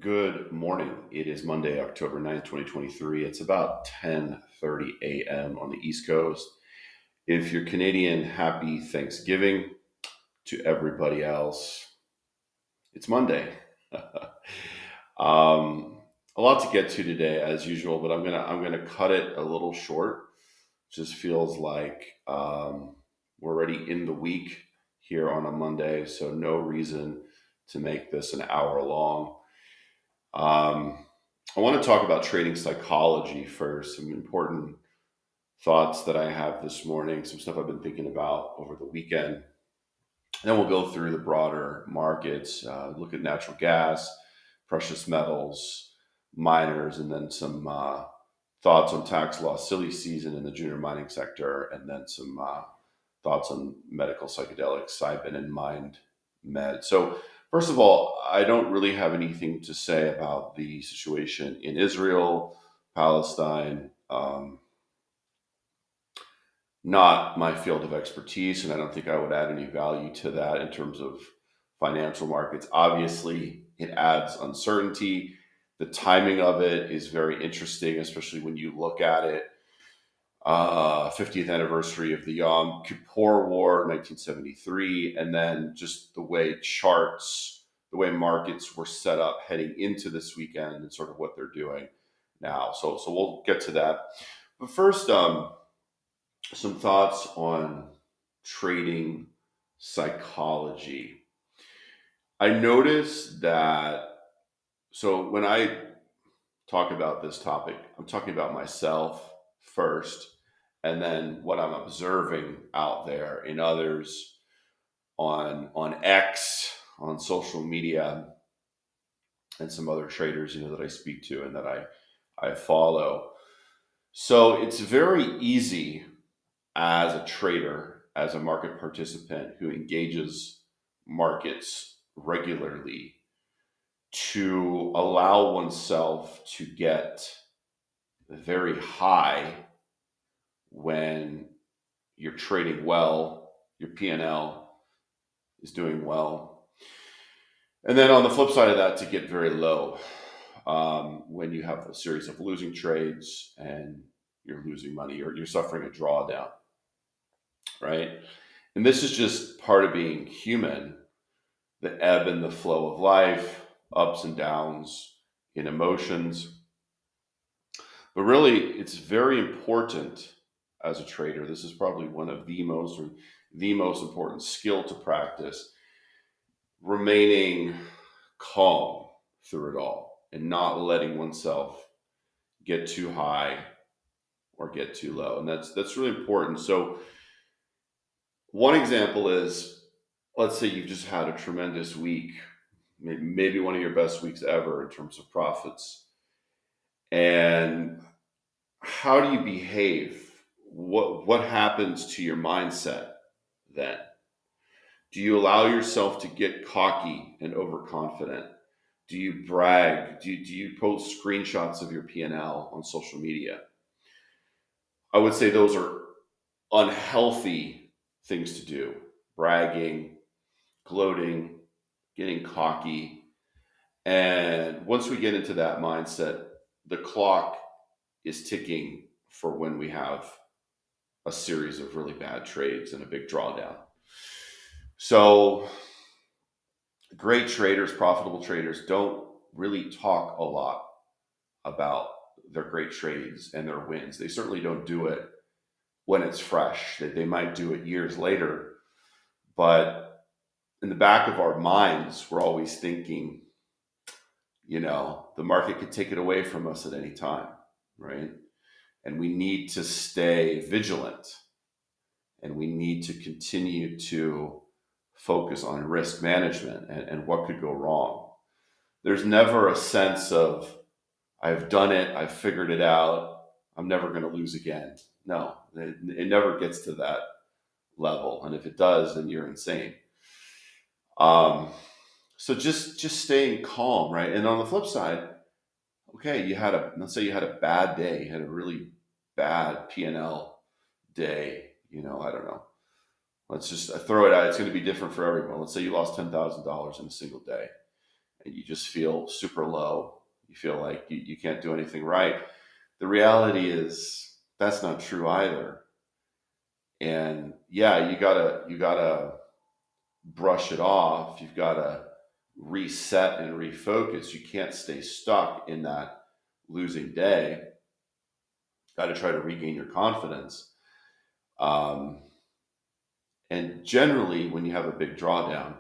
Good morning. It is Monday, October 9th, 2023. It's about 10:30 a.m. on the East Coast. If you're Canadian, happy Thanksgiving. To everybody else, it's Monday. A lot to get to today, as usual, but I'm gonna cut it a little short. Just feels like we're already in the week here on a Monday, so no reason to make this an hour long. Um, I want to talk about trading psychology first, some important thoughts that I have this morning, some stuff I've been thinking about over the weekend. And then we'll go through the broader markets, look at natural gas, precious metals, miners, and then some thoughts on tax law, silly season in the junior mining sector, and then some thoughts on medical psychedelics, CYBN and MNMD. So, first of all, I don't really have anything to say about the situation in Israel, Palestine. Not my field of expertise, and I don't think I would add any value to that in terms of financial markets. Obviously, it adds uncertainty. The timing of it is very interesting, especially when you look at it 50th anniversary of the Yom Kippur War, 1973, and then just the way charts, the way markets were set up heading into this weekend, and sort of what they're doing now. So we'll get to that. But first, some thoughts on trading psychology. I noticed that. So when I talk about this topic, I'm talking about myself first, and then what I'm observing out there in others on X, on social media, and some other traders, that I speak to and that I follow. So it's very easy as a trader, as a market participant who engages markets regularly, to allow oneself to get very high when you're trading well, your P&L is doing well. And then on the flip side of that, to get very low when you have a series of losing trades and you're losing money or you're suffering a drawdown, right? And this is just part of being human, the ebb and the flow of life, ups and downs in emotions. But really, it's very important as a trader. This is probably one of the most or the most important skill to practice, remaining calm through it all and not letting oneself get too high or get too low. And that's really important. So one example is, let's say you've just had a tremendous week, maybe one of your best weeks ever in terms of profits. And how do you behave? What happens to your mindset then? Do you allow yourself to get cocky and overconfident? Do you brag? Do you post screenshots of your P&L on social media? I would say those are unhealthy things to do. Bragging, gloating, getting cocky. And once we get into that mindset, the clock is ticking for when we have a series of really bad trades and a big drawdown. So, great traders, profitable traders, don't really talk a lot about their great trades and their wins. They certainly don't do it when it's fresh. They might do it years later, but in the back of our minds, we're always thinking, the market could take it away from us at any time, right? And we need to stay vigilant and we need to continue to focus on risk management and what could go wrong. There's never a sense of, I've done it, I've figured it out, I'm never going to lose again. No, it never gets to that level. And if it does, then you're insane. Um, so just staying calm, right? And on the flip side, okay, let's say you had a bad day, you had a really bad P&L day, I don't know. Let's just throw it out. It's going to be different for everyone. Let's say you lost $10,000 in a single day and you just feel super low. You feel like you can't do anything right. The reality is that's not true either. And yeah, you gotta brush it off. You've gotta reset and refocus. You can't stay stuck in that losing day. Got to try to regain your confidence. Um, and generally, when you have a big drawdown,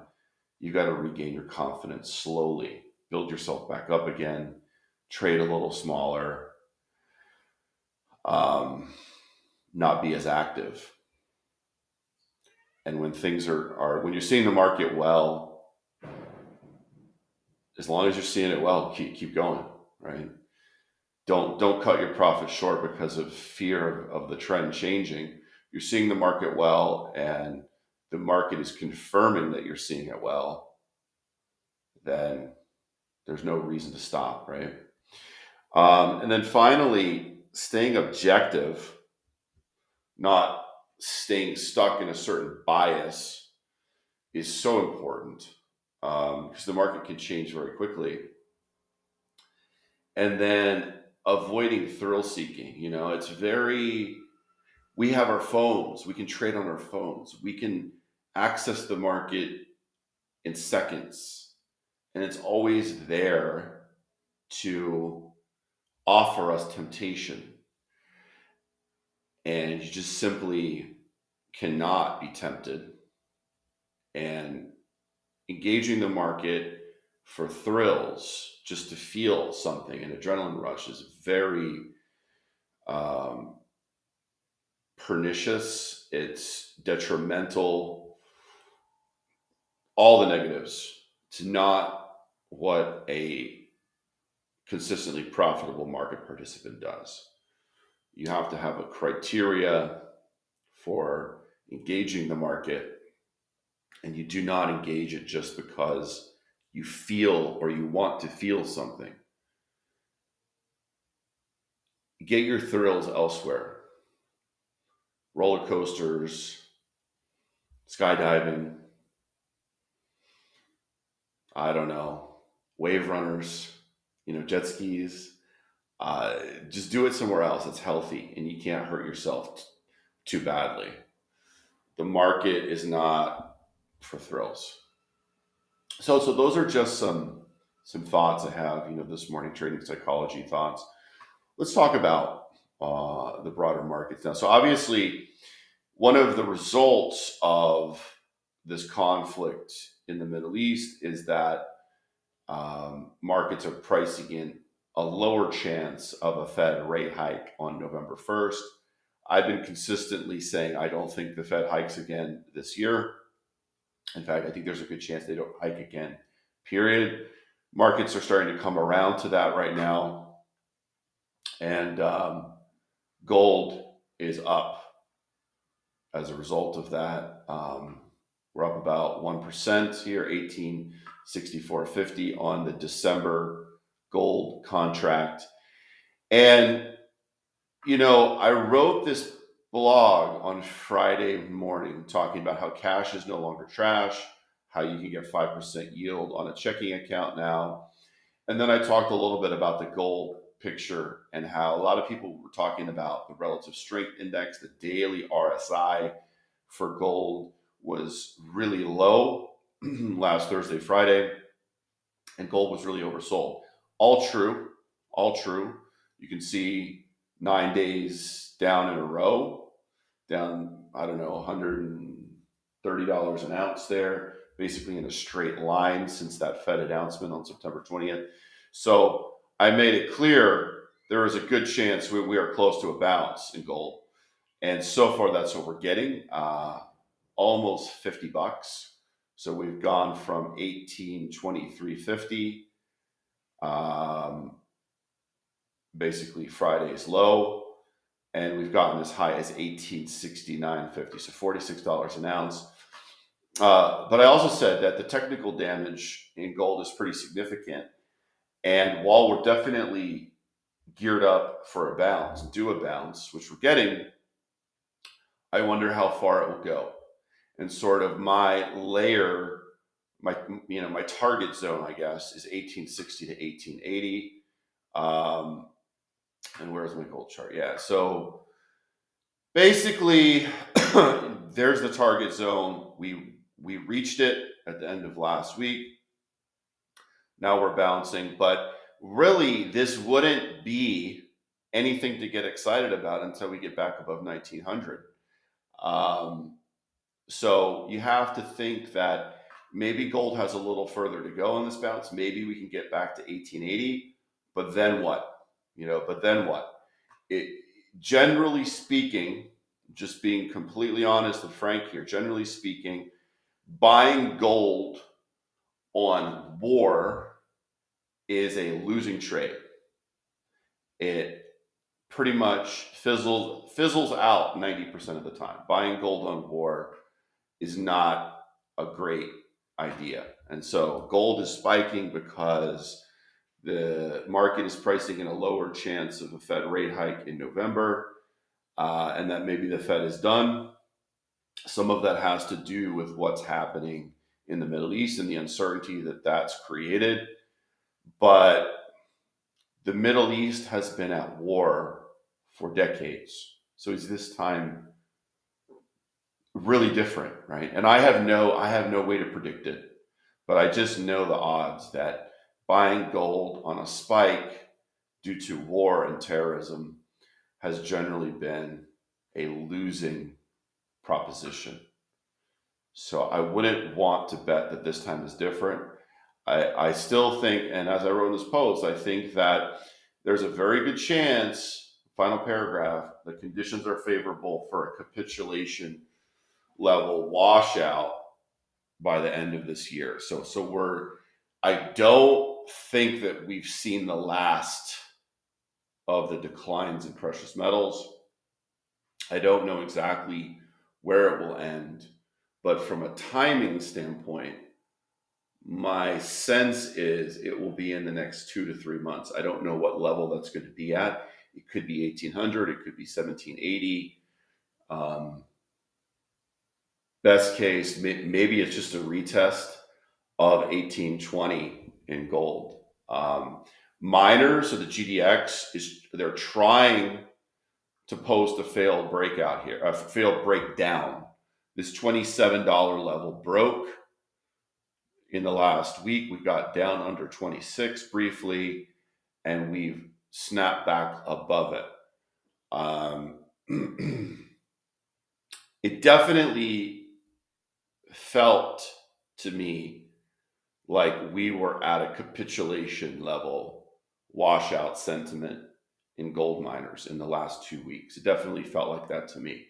you got to regain your confidence slowly, build yourself back up again, trade a little smaller, um, not be as active. And when things are when you're seeing the market well, as long as you're seeing it well, keep going, right? Don't cut your profit short because of fear of the trend changing. You're seeing the market well, and the market is confirming that you're seeing it well, then there's no reason to stop, right? And then finally, staying objective, not staying stuck in a certain bias, is so important because the market can change very quickly. And then avoiding thrill seeking, it's very, we have our phones, we can trade on our phones, we can access the market in seconds, and it's always there to offer us temptation. And you just simply cannot be tempted. And engaging the market for thrills, just to feel something, an adrenaline rush, is very um, pernicious. It's detrimental, all the negatives. It's not what a consistently profitable market participant does. You have to have a criteria for engaging the market, and you do not engage it just because you feel or you want to feel something. Get your thrills elsewhere. Roller coasters, skydiving, I don't know, wave runners, jet skis. Just do it somewhere else that's healthy and you can't hurt yourself too badly. The market is not for thrills. So those are just some thoughts I have, this morning, trading psychology thoughts. Let's talk about the broader markets now. So obviously, one of the results of this conflict in the Middle East is that markets are pricing in a lower chance of a Fed rate hike on November 1st. I've been consistently saying I don't think the Fed hikes again this year. In fact, I think there's a good chance they don't hike again, period. Markets are starting to come around to that right now. And gold is up as a result of that. We're up about 1% here, 1864.50 on the December gold contract. And, I wrote this blog on Friday morning talking about how cash is no longer trash, how you can get 5% yield on a checking account now. And then I talked a little bit about the gold picture and how a lot of people were talking about the relative strength index, the daily RSI for gold was really low last Thursday, Friday, and gold was really oversold. All true, all true. You can see 9 days down in a row, down, I don't know, $130 an ounce there, basically in a straight line since that Fed announcement on September 20th. So I made it clear there is a good chance we are close to a bounce in gold. And so far, that's what we're getting, almost $50. So we've gone from 1823.50, basically Friday's low, and we've gotten as high as 1869.50, so $46 an ounce. But I also said that the technical damage in gold is pretty significant. And while we're definitely geared up for a bounce, do a bounce, which we're getting, I wonder how far it will go. And sort of my my target zone, I guess, is 1860 to 1880. And where's my gold chart? Yeah, so basically, there's the target zone. We reached it at the end of last week. Now we're bouncing, but really, this wouldn't be anything to get excited about until we get back above 1900. Um, so you have to think that maybe gold has a little further to go on this bounce. Maybe we can get back to 1880, but then what? But then what? It, generally speaking, just being completely honest and frank here, generally speaking, buying gold on war is a losing trade. It pretty much fizzles out 90% of the time. Buying gold on war is not a great idea. And so gold is spiking because the market is pricing in a lower chance of a Fed rate hike in November, and that maybe the Fed is done. Some of that has to do with what's happening in the Middle East and the uncertainty that that's created. But the Middle East has been at war for decades. So is this time really different, right? And I have no way to predict it, but I just know the odds that buying gold on a spike due to war and terrorism has generally been a losing proposition. So I wouldn't want to bet that this time is different. I still think, and as I wrote in this post, I think that there's a very good chance, final paragraph, the conditions are favorable for a capitulation level washout by the end of this year. I don't think that we've seen the last of the declines in precious metals. I don't know exactly where it will end, but from a timing standpoint, my sense is it will be in the next 2 to 3 months. I don't know what level that's going to be at. It could be 1800, it could be 1780. Best case, maybe it's just a retest of 1820 in gold. Miners, so the GDX they're trying to post a failed breakout here, a failed breakdown. This $27 level broke in the last week. We got down under 26 briefly, and we've snapped back above it. It definitely felt to me like we were at a capitulation level washout sentiment in gold miners in the last 2 weeks. It definitely felt like that to me.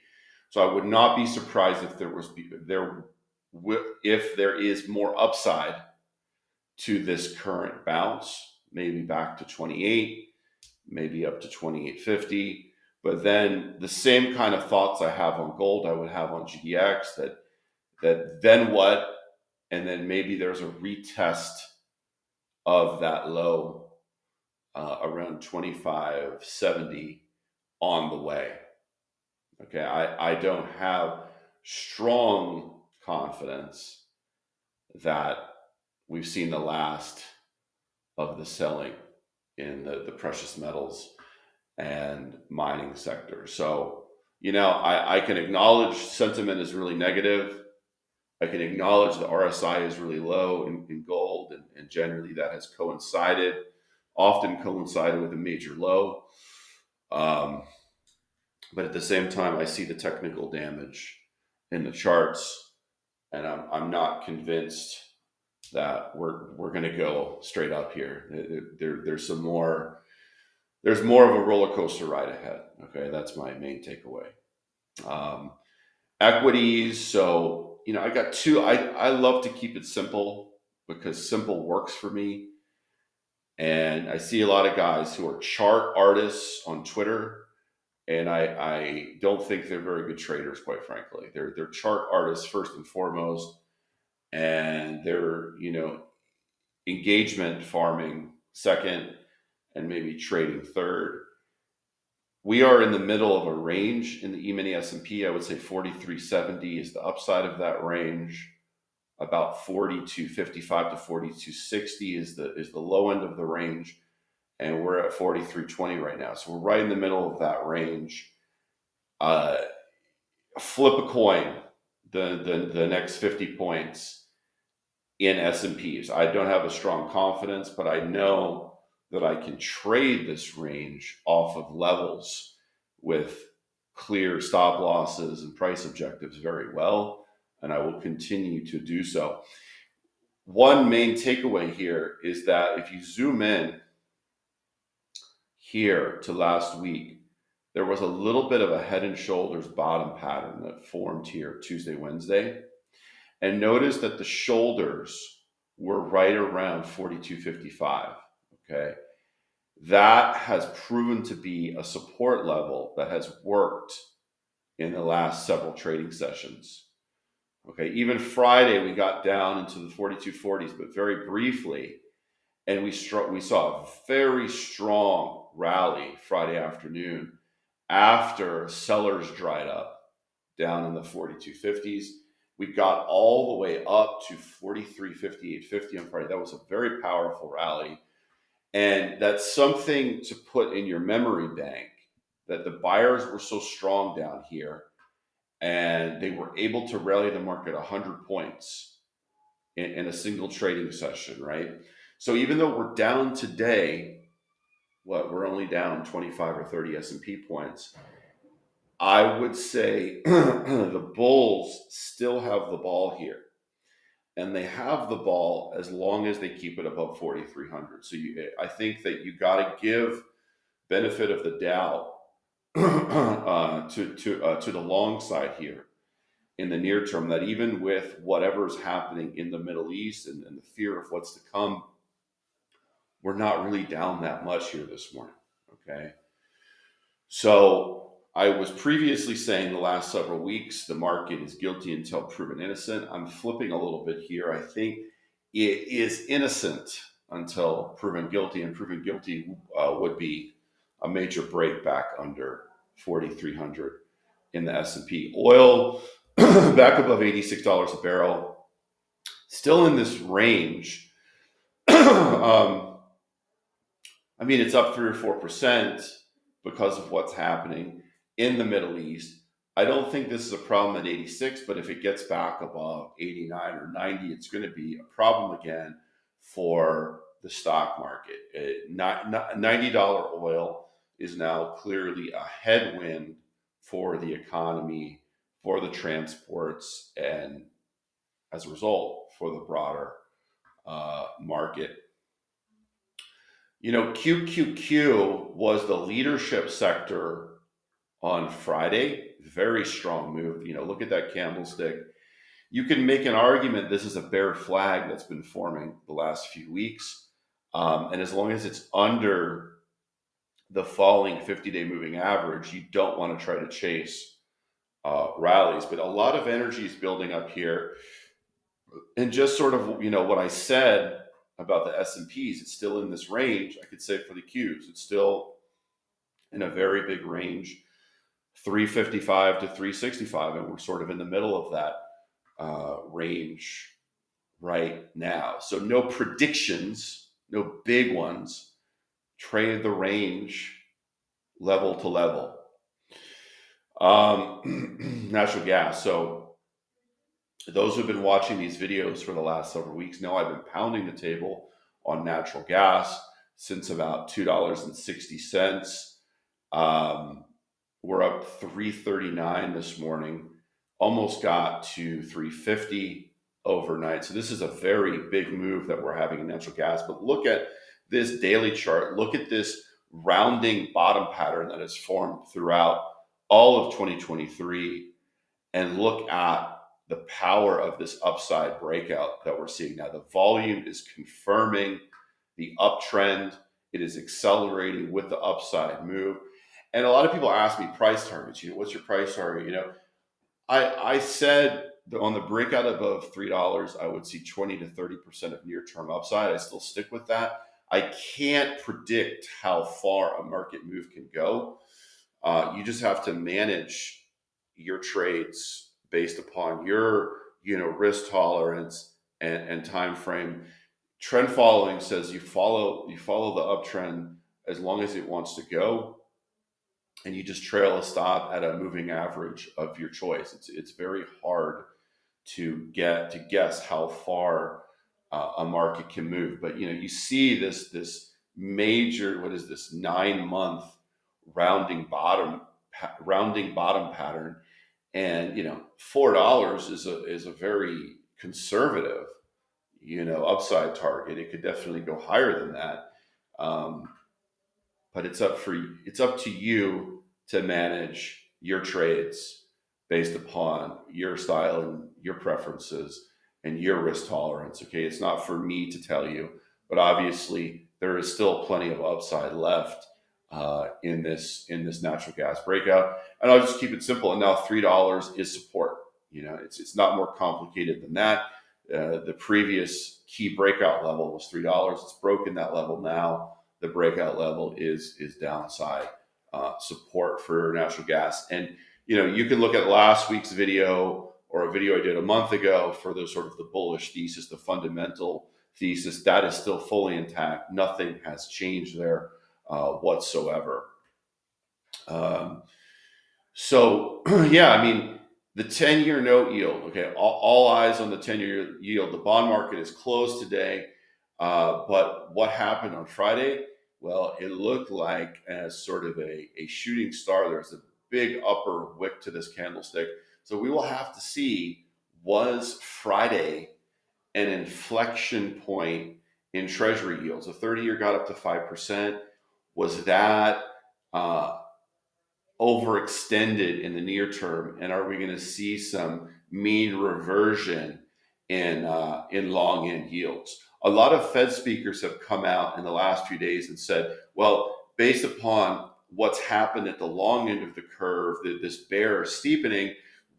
So I would not be surprised if there is more upside to this current bounce, maybe back to 28, maybe up to 28.50. But then the same kind of thoughts I have on gold, I would have on GDX, that then what? And then maybe there's a retest of that low around 25.70 on the way. Okay, I don't have strong confidence that we've seen the last of the selling in the precious metals and mining sector. So, I can acknowledge sentiment is really negative. I can acknowledge the RSI is really low in gold, and generally that has often coincided with a major low. But at the same time, I see the technical damage in the charts, and I'm not convinced that we're going to go straight up here. There's more of a roller coaster ride ahead. Okay, that's my main takeaway. Equities. So I got two. I love to keep it simple because simple works for me. And I see a lot of guys who are chart artists on Twitter, and I don't think they're very good traders, quite frankly. They're chart artists first and foremost, and they're engagement farming second, and maybe trading third. We are in the middle of a range in the E-mini S&P. I would say 43.70 is the upside of that range. about 42.55 to 42.60 is the low end of the range, and we're at 43.20 right now. So we're right in the middle of that range. Flip a coin, the next 50 points in S&Ps. I don't have a strong confidence, but I know that I can trade this range off of levels with clear stop losses and price objectives very well, and I will continue to do so. One main takeaway here is that if you zoom in here to last week, there was a little bit of a head and shoulders bottom pattern that formed here Tuesday, Wednesday. And notice that the shoulders were right around 42.55. Okay. That has proven to be a support level that has worked in the last several trading sessions. Okay. Even Friday, we got down into the 42.40s, but very briefly. And we saw a very strong rally Friday afternoon after sellers dried up down in the 42.50s. We got all the way up to 43.58.50 on Friday. That was a very powerful rally. And that's something to put in your memory bank, that the buyers were so strong down here and they were able to rally the market 100 points in a single trading session, right? So even though we're down today, we're only down 25 or 30 S&P points, I would say the bulls still have the ball here. And they have the ball as long as they keep it above 4,300. So I think that you got to give benefit of the doubt to the long side here in the near term, that even with whatever's happening in the Middle East and the fear of what's to come, we're not really down that much here this morning. Okay. So I was previously saying the last several weeks, the market is guilty until proven innocent. I'm flipping a little bit here. I think it is innocent until proven guilty, and proven guilty would be a major break back under 4,300 in the S&P. Oil back above $86 a barrel, still in this range. I mean, it's up 3 or 4% because of what's happening in the Middle East. I don't think this is a problem at 86, but if it gets back above 89 or 90, it's going to be a problem again for the stock market. $90 oil is now clearly a headwind for the economy, for the transports, and as a result, for the broader market. You know, QQQ was the leadership sector on Friday. Very strong move. You know, look at that candlestick. You can make an argument this is a bear flag that's been forming the last few weeks. And as long as it's under the falling 50-day moving average, you don't want to try to chase rallies. But a lot of energy is building up here. And just sort of, you know, what I said about the S&Ps, it's still in this range. I could say for the Qs, it's still in a very big range, 355 to 365, and we're sort of in the middle of that range right now. So no predictions, no big ones. Trade the range level to level. Natural gas. So those who've been watching these videos for the last several weeks know I've been pounding the table on natural gas since about $2.60. We're up $3.39 this morning, almost got to $3.50 overnight. So this is a very big move that we're having in natural gas. But look at this daily chart. Look at this rounding bottom pattern that has formed throughout all of 2023. And look at the power of this upside breakout that we're seeing now. The volume is confirming the uptrend. It is accelerating with the upside move. And a lot of people ask me price targets. You know, what's your price target? You know, I said on the breakout above $3, I would see 20 to 30% of near-term upside. I still stick with that. I can't predict how far a market move can go. You just have to manage your trades based upon your risk tolerance and time frame. Trend following says you follow the uptrend as long as it wants to go, and you just trail a stop at a moving average of your choice. It's very hard to guess how far a market can move. But you see this major, what is this, 9 month rounding bottom pattern, and $4 is a very conservative upside target. It could definitely go higher than that. Um, but it's up to you to manage your trades based upon your style and your preferences and your risk tolerance. Okay, it's not for me to tell you, but obviously there is still plenty of upside left in this natural gas breakout. And I'll just keep it simple. And now $3 is support. It's not more complicated than that. The previous key breakout level was $3. It's broken that level now. The breakout level is downside support for natural gas. And you can look at last week's video or a video I did a month ago for the sort of the bullish thesis, the fundamental thesis. That is still fully intact. Nothing has changed there whatsoever. Um, so yeah, I mean, the 10-year note yield. Okay, all eyes on the 10-year yield. The bond market is closed today, but what happened on Friday? Well, it looked like as sort of a shooting star. There's a big upper wick to this candlestick. So we will have to see, was Friday an inflection point in Treasury yields? The 30-year got up to 5%. Was that uh, overextended in the near term, and are we going to see some mean reversion in long end yields? A lot of Fed speakers have come out in the last few days and said, well, based upon what's happened at the long end of the curve, this bear steepening,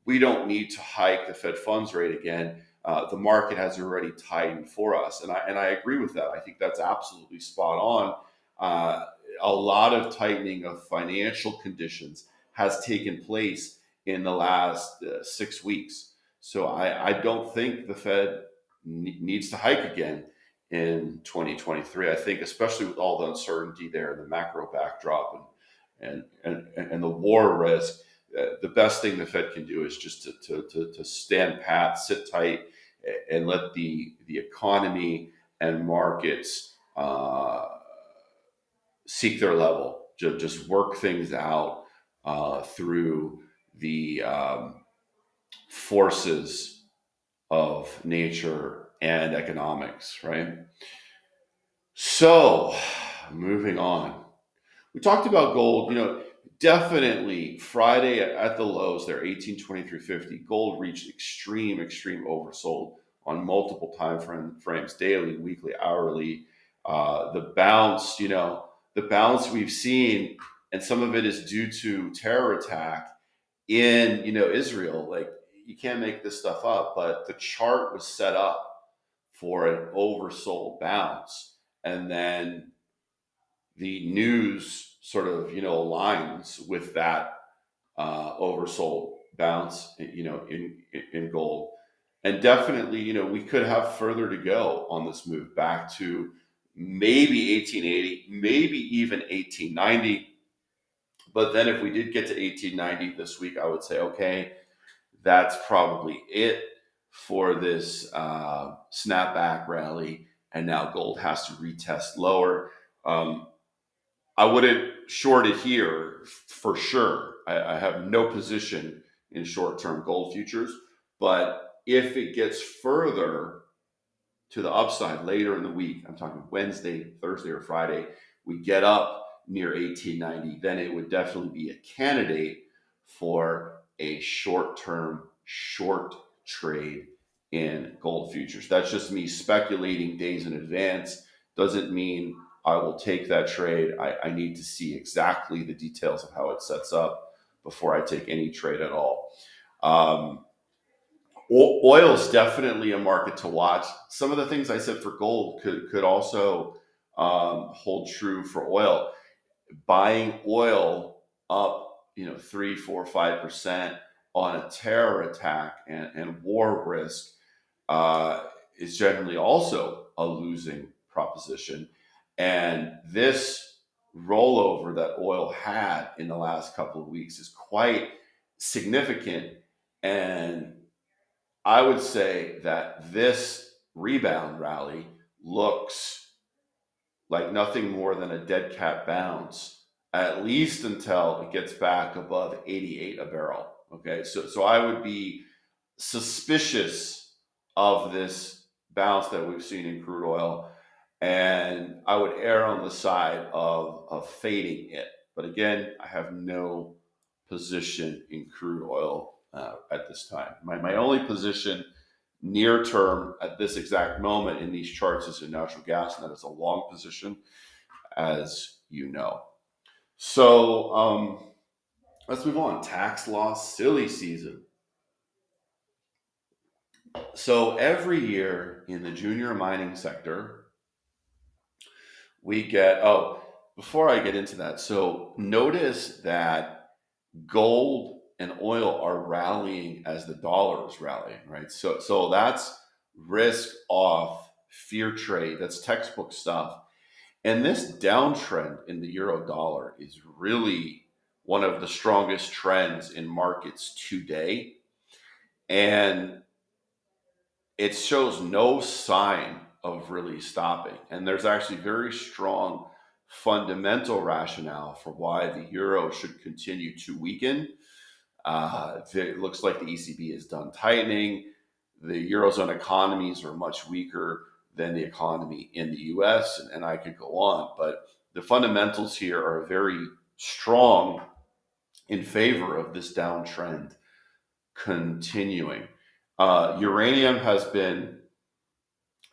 we don't need to hike the Fed funds rate again. The market has already tightened for us, and I agree with that. I think that's absolutely spot on. A lot of tightening of financial conditions has taken place in the last 6 weeks. So I don't think the Fed needs to hike again in 2023. I think, especially with all the uncertainty there, the macro backdrop and the war risk, the best thing the Fed can do is just to stand pat, sit tight, and let the economy and markets seek their level. Just work things out through the forces of nature and economics, right? So, moving on. We talked about gold. Definitely Friday at the lows there, 1823.50. Gold reached extreme oversold on multiple frames, daily, weekly, hourly. The bounce we've seen, and some of it is due to terror attack in Israel. Like, you can't make this stuff up, but the chart was set up for an oversold bounce, and then the news sort of aligns with that oversold bounce in gold. And definitely we could have further to go on this move back to maybe 1880, maybe even 1890. But then if we did get to 1890 this week, I would say, okay, that's probably it for this snapback rally. And now gold has to retest lower. I wouldn't short it here for sure. I have no position in short-term gold futures. But if it gets further to the upside later in the week, I'm talking Wednesday, Thursday, or Friday, we get up near 1890, then it would definitely be a candidate for a short-term short trade in gold futures. That's just me speculating days in advance. Doesn't mean I will take that trade. I need to see exactly the details of how it sets up before I take any trade at all. Oil is definitely a market to watch. Some of the things I said for gold could also hold true for oil. Buying oil up, 3, 4, 5% on a terror attack and war risk is generally also a losing proposition. And this rollover that oil had in the last couple of weeks is quite significant. And I would say that this rebound rally looks like nothing more than a dead cat bounce, at least until it gets back above 88 a barrel. Okay, so I would be suspicious of this bounce that we've seen in crude oil, and I would err on the side of fading it. But again, I have no position in crude oil at this time. My only position near term at this exact moment in these charts is in natural gas, and that is a long position, as you know. So let's move on. Tax loss silly season. So every year in the junior mining sector, we get, oh, before I get into that, so notice that gold and oil are rallying as the dollar is rallying, right? So that's risk off, fear trade, that's textbook stuff. And this downtrend in the euro dollar is really one of the strongest trends in markets today. And it shows no sign of really stopping. And there's actually very strong fundamental rationale for why the euro should continue to weaken. It looks like the ECB is done tightening. The Eurozone economies are much weaker than the economy in the US, and I could go on. But the fundamentals here are very strong in favor of this downtrend continuing. Uranium has been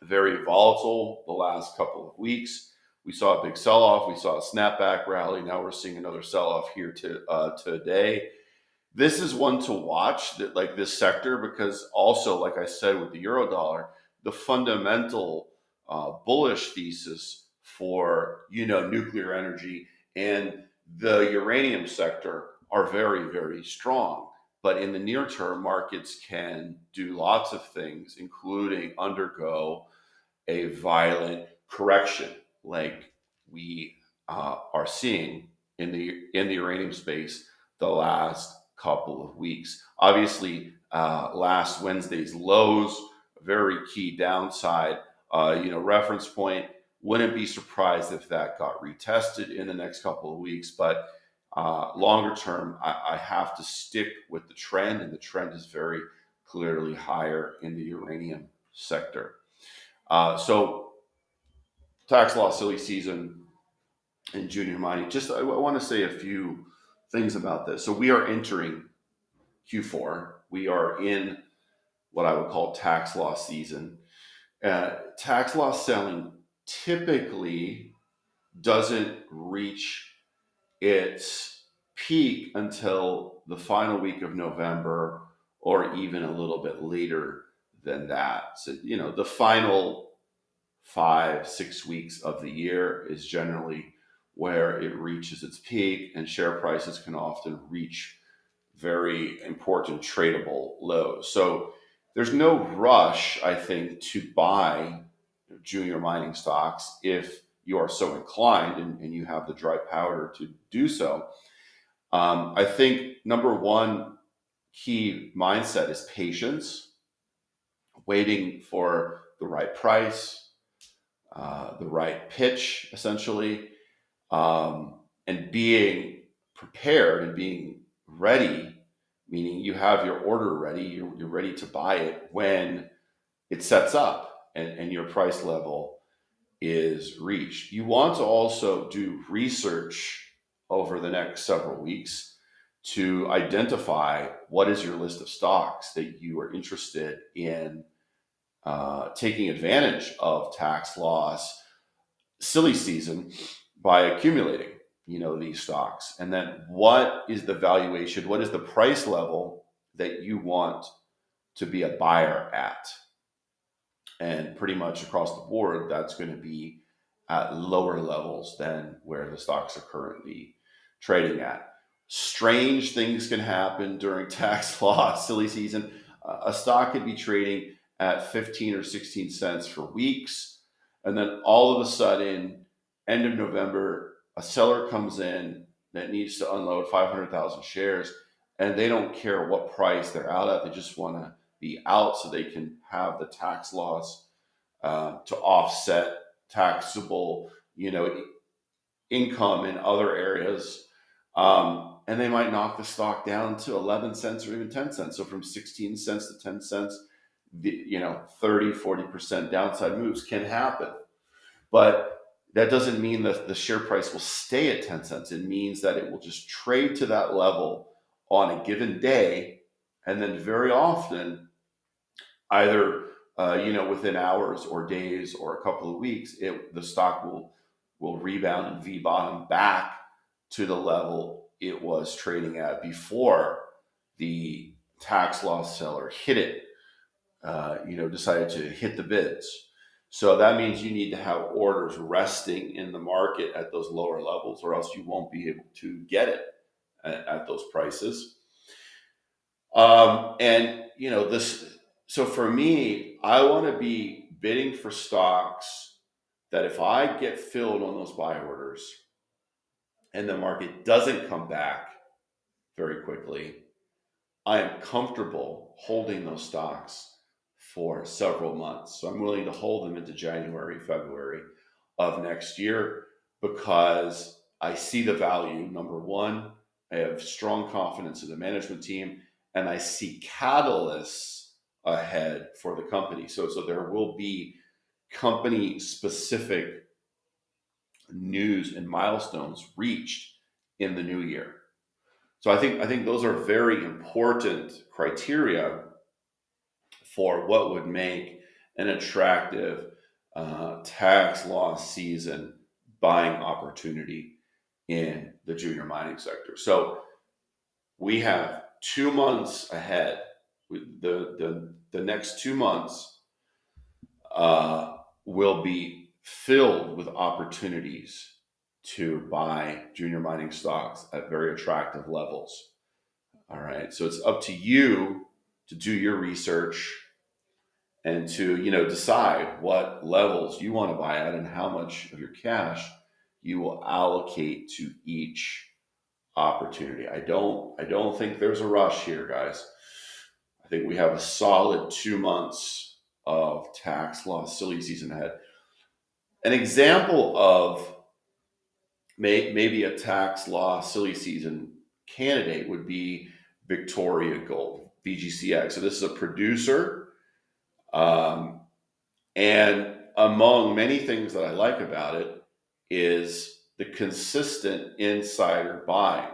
very volatile the last couple of weeks. We saw a big sell-off. We saw a snapback rally. Now we're seeing another sell-off here today. This is one to watch, that like this sector, because also, like I said, with the euro dollar, the fundamental bullish thesis for nuclear energy and the uranium sector are very, very strong. But in the near term, markets can do lots of things, including undergo a violent correction, like we are seeing in the uranium space the last couple of weeks. Obviously, last Wednesday's lows, very key downside, reference point. Wouldn't be surprised if that got retested in the next couple of weeks, but longer term, I have to stick with the trend, and the trend is very clearly higher in the uranium sector. So tax law silly season in junior mining. Just I want to say a few things about this. So we are entering Q4. We are in what I would call tax law season. Tax law selling typically doesn't reach its peak until the final week of November, or even a little bit later than that. So, the final 5-6 weeks of the year is generally where it reaches its peak, and share prices can often reach very important tradable lows. So there's no rush, I think, to buy junior mining stocks if you are so inclined and you have the dry powder to do so. I think number one key mindset is patience, waiting for the right price, the right pitch, essentially, and being prepared and being ready, meaning you have your order ready, you're ready to buy it when it sets up and your price level is reached. You want to also do research over the next several weeks to identify what is your list of stocks that you are interested in taking advantage of tax loss silly season by accumulating these stocks. And then what is the valuation, what is the price level that you want to be a buyer at? And pretty much across the board, that's going to be at lower levels than where the stocks are currently trading at. Strange things can happen during tax law silly season. A stock could be trading at 15 or 16 cents for weeks, and then all of a sudden, end of November, a seller comes in that needs to unload 500,000 shares, and they don't care what price they're out at. They just want to be out so they can have the tax loss to offset taxable, income in other areas. And they might knock the stock down to 11 cents or even 10 cents. So from 16 cents to 10 cents, 30, 40% downside moves can happen. But that doesn't mean that the share price will stay at 10 cents. It means that it will just trade to that level on a given day. And then very often, either within hours or days or a couple of weeks, the stock will rebound and V bottom back to the level it was trading at before the tax loss seller hit it. Decided to hit the bids. So that means you need to have orders resting in the market at those lower levels, or else you won't be able to get it at those prices. And this. So for me, I want to be bidding for stocks that if I get filled on those buy orders and the market doesn't come back very quickly, I am comfortable holding those stocks for several months. So I'm willing to hold them into January, February of next year because I see the value. Number one, I have strong confidence in the management team, and I see catalysts ahead for the company. So there will be company specific news and milestones reached in the new year. So I think those are very important criteria for what would make an attractive tax loss season buying opportunity in the junior mining sector. So we have 2 months ahead. The next 2 months will be filled with opportunities to buy junior mining stocks at very attractive levels. All right. So it's up to you to do your research and to, decide what levels you want to buy at and how much of your cash you will allocate to each opportunity. I don't think there's a rush here, guys. I think we have a solid 2 months of tax loss silly season ahead. An example of maybe a tax loss silly season candidate would be Victoria Gold, VGCX. So this is a producer, um, and among many things that I like about it is the consistent insider buying.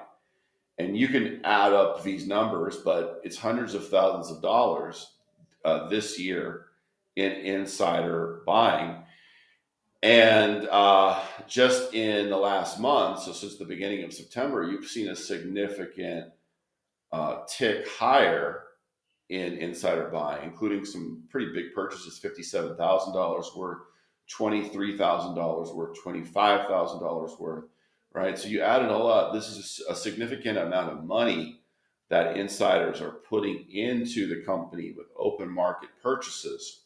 And you can add up these numbers, but it's hundreds of thousands of dollars this year in insider buying. And just in the last month, so since the beginning of September, you've seen a significant tick higher in insider buying, including some pretty big purchases: $57,000 worth, $23,000 worth, $25,000 worth. Right. So you add it all up. This is a significant amount of money that insiders are putting into the company with open market purchases.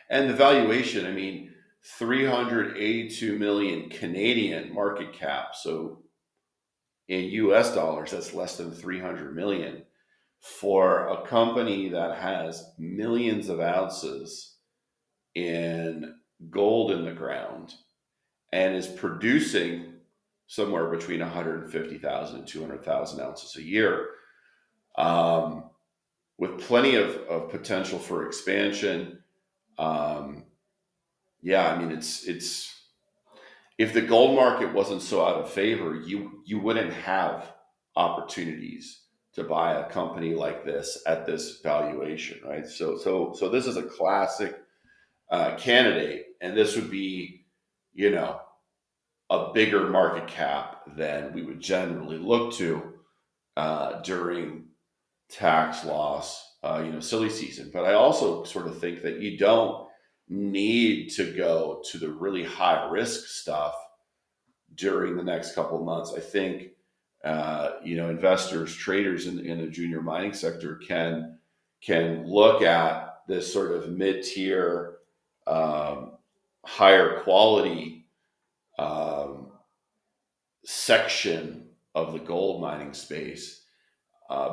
And the valuation, I mean, 382 million Canadian market cap. So in US dollars, that's less than 300 million for a company that has millions of ounces in gold in the ground and is producing somewhere between 150,000 and 200,000 ounces a year, um, with plenty of potential for expansion. Um, yeah, I mean, it's if the gold market wasn't so out of favor, you wouldn't have opportunities to buy a company like this at this valuation, right? So this is a classic candidate, and this would be, you know, a bigger market cap than we would generally look to during tax loss, silly season. But I also sort of think that you don't need to go to the really high risk stuff during the next couple of months. I think investors, traders in the junior mining sector can look at this sort of mid-tier, um, higher quality um, section of the gold mining space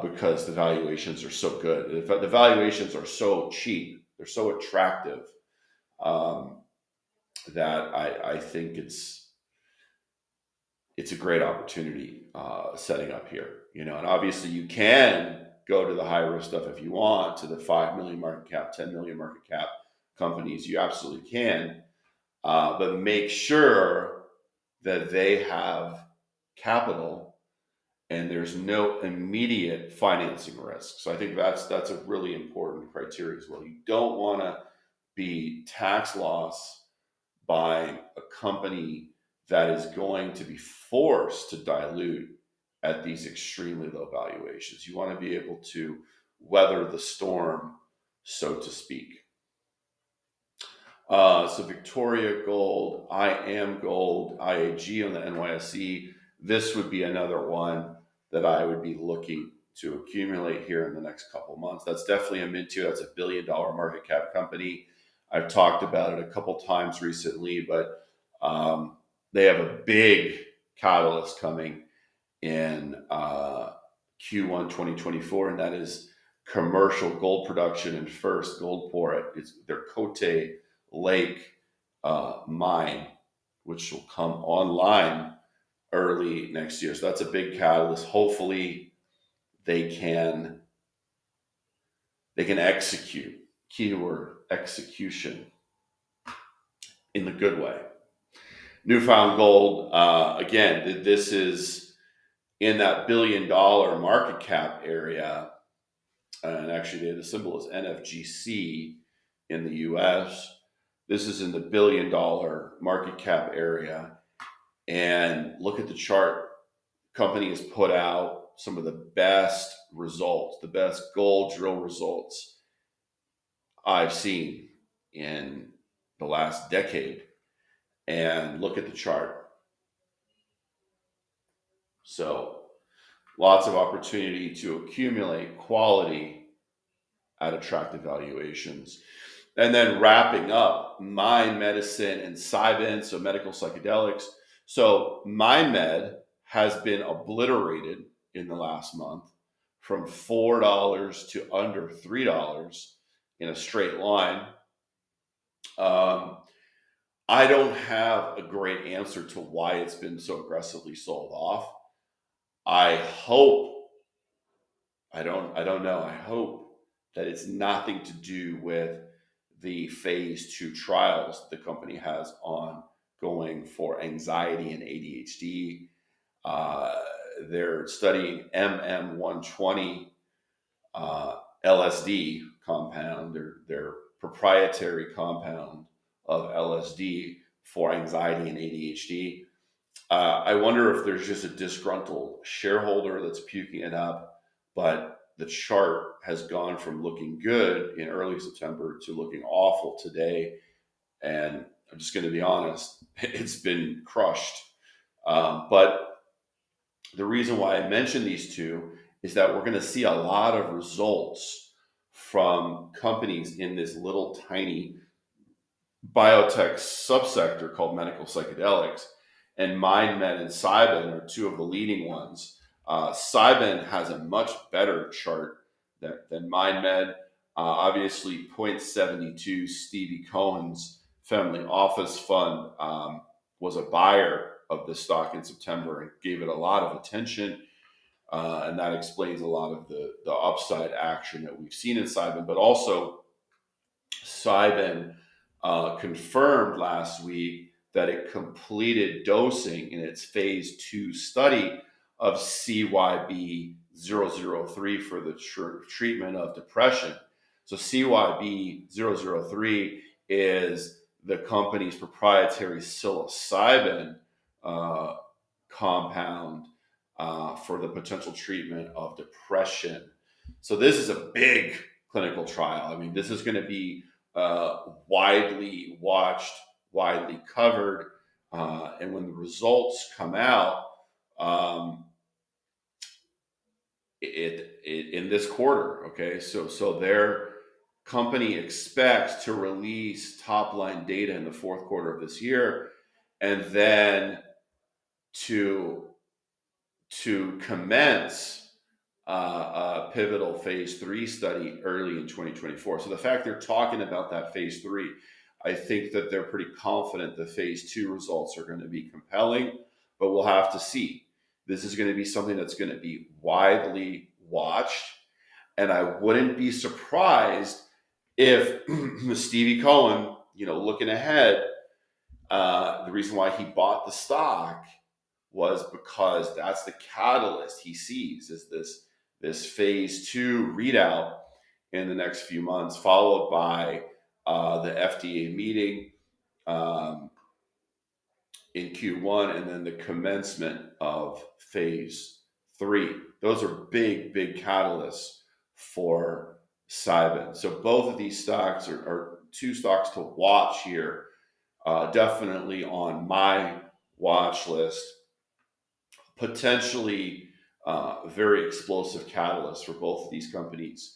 because the valuations are so good. The valuations are so cheap, they're so attractive um, that I think it's a great opportunity setting up here. And obviously you can go to the high risk stuff if you want, to the 5 million market cap, 10 million market cap companies. You absolutely can, but make sure that they have capital and there's no immediate financing risk. So I think that's a really important criteria as well. You don't want to be tax loss buying a company that is going to be forced to dilute at these extremely low valuations. You want to be able to weather the storm, so to speak. So Victoria Gold, I Am Gold, IAG on the NYSE. This would be another one that I would be looking to accumulate here in the next couple of months. That's definitely a mid-tier. That's $1 billion market cap company. I've talked about it a couple times recently, but they have a big catalyst coming in Q1 2024, and that is commercial gold production and first gold pour at their Cote Lake mine, which will come online early next year. So that's a big catalyst. Hopefully they can execute, keyword execution, in the good way. Newfound Gold, again, this is in that $1 billion market cap area. And actually, the symbol is NFGC in the US. This is in the $1 billion market cap area. And look at the chart. Company has put out some of the best results, the best gold drill results I've seen in the last decade. And look at the chart. So lots of opportunity to accumulate quality at attractive valuations. And then wrapping up Mind Medicine and CYBN, so medical psychedelics. So MindMed has been obliterated in the last month from $4 to under $3 in a straight line. I don't have a great answer to why it's been so aggressively sold off. I hope, I don't know. I hope that it's nothing to do with the phase 2 trials the company has ongoing for anxiety and ADHD. They're studying MM120 LSD compound, their proprietary compound of LSD for anxiety and ADHD. I wonder if there's just a disgruntled shareholder that's puking it up, but the chart has gone from looking good in early September to looking awful today. And I'm just going to be honest, it's been crushed. But the reason why I mention these two is that we're going to see a lot of results from companies in this little tiny biotech subsector called medical psychedelics. And MindMed and CYBN are two of the leading ones. CYBN has a much better chart than MindMed. Obviously, 0.72 Stevie Cohen's family office fund was a buyer of the stock in September and gave it a lot of attention. And that explains a lot of the upside action that we've seen in CYBN. But also, CYBN confirmed last week that it completed dosing in its phase 2 study of CYB003 for the treatment of depression. So CYB003 is the company's proprietary psilocybin compound for the potential treatment of depression. So this is a big clinical trial. I mean, this is going to be widely watched, widely covered, and when the results come out, in this quarter. Okay, so their company expects to release top line data in the fourth quarter of this year, and then to commence a pivotal phase 3 study early in 2024. So the fact they're talking about that phase 3, I think that they're pretty confident the phase 2 results are going to be compelling, but we'll have to see. This is going to be something that's going to be widely watched, and I wouldn't be surprised if Stevie Cohen, looking ahead, the reason why he bought the stock was because that's the catalyst he sees, is this phase 2 readout in the next few months, followed by the FDA meeting in Q1, and then the commencement of phase 3. Those are big catalysts for CYBN. So both of these stocks are two stocks to watch here. Definitely on my watch list. Potentially very explosive catalyst for both of these companies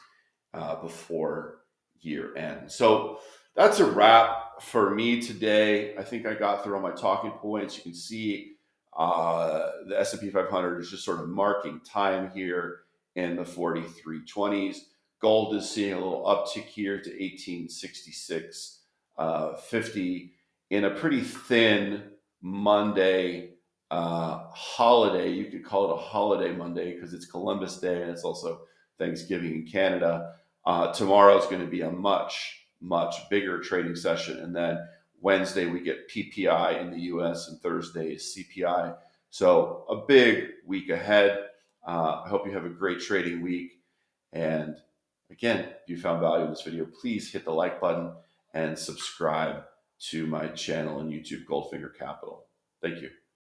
before year end. So that's a wrap for me today. I think I got through all my talking points. You can see the S&P 500 is just sort of marking time here in the 4320s. Gold is seeing a little uptick here to 1866.50 in a pretty thin Monday holiday. You could call it a holiday Monday because it's Columbus Day and it's also Thanksgiving in Canada. Tomorrow is going to be a much bigger trading session, and then Wednesday we get PPI in the US, and Thursday is CPI. So a big week ahead. I hope you have a great trading week. And again, if you found value in this video, please hit the like button and subscribe to my channel on YouTube, Goldfinger Capital. Thank you.